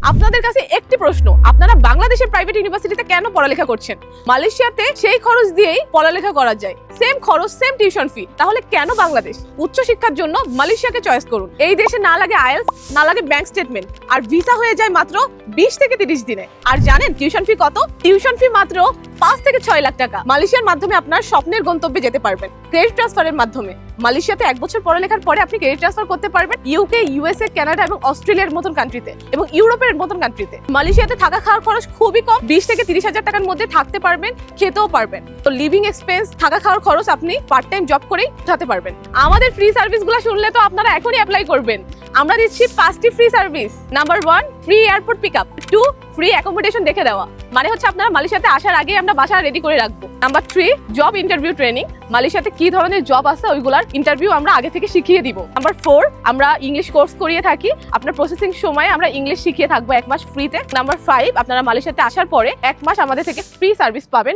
আপনাদের কাছে একটি প্রশ্ন, আপনারা বাংলাদেশের প্রাইভেট ইউনিভার্সিটিতে কেন পড়ালেখা করছেন? মালয়েশিয়াতে সেই খরচ দিয়েই পড়ালেখা করা যায়, সেম খরচ, সেম টিউশন ফি, তাহলে কেন বাংলাদেশ? উচ্চ শিক্ষার জন্য মালয়েশিয়াকে চয়েস করুন। এই দেশে না লাগে আইএলস, না লাগে ব্যাংক স্টেটমেন্ট, আর ভিসা হয়ে যায় মাত্র 20 থেকে 30 দিনে। আর জানেন টিউশন ফি কত? টিউশন ফি মাত্র 5 থেকে 6 লাখ টাকা। মালয়েশিয়ার মাধ্যমে আপনার স্বপ্নের গন্তব্যে যেতে পারবেন ক্রেডিট ট্রান্সফারের মাধ্যমে। মালয়েশিয়াতে 1 বছর পড়ালেখার পরে আপনি ক্রেডিট ট্রান্সফার করতে পারবেন ইউকে, ইউএসএ, কানাডা এবং অস্ট্রেলিয়ার মতন কান্ট্রিতে এবং ইউরোপের মতন কান্ট্রিতে। মালয়েশিয়াতে থাকা খাওয়ার খরচ খুবই কম, 20 থেকে 30 হাজার টাকার মধ্যে থাকতে পারবেন, খেতেও পারবেন। তো লিভিং এক্সপেন্স, থাকা খাওয়ার খরচ আপনি পার্ট টাইম জব করেই উঠাতে পারবেন। আমাদের ফ্রি সার্ভিসগুলো শুনলে তো আপনারা এখনই অ্যাপ্লাই করবেন। আমরা দিচ্ছি 5টি free service. Number 1, free airport pickup. 2, free accommodation দেখে দেওয়া, মানে হচ্ছে আপনারা মালয়েশিয়াতে আসার আগে আমরা বাসা রেডি করে রাখবো। Number 3, job interview training. মালয়েশিয়াতে কি ধরনের জব আছে ওইগুলার ইন্টারভিউ আমরা আগে থেকে শিখিয়ে দিব। নাম্বার 4, আমরা ইংলিশ কোর্স করিয়ে থাকি, আপনার প্রসেসিং সময় আমরা ইংলিশ শিখিয়ে থাকবো 1 মাস ফ্রিতে। নাম্বার 5, আপনারা মালয়েশিয়াতে আসার পরে 1 মাস আমাদের থেকে ফ্রি সার্ভিস পাবেন।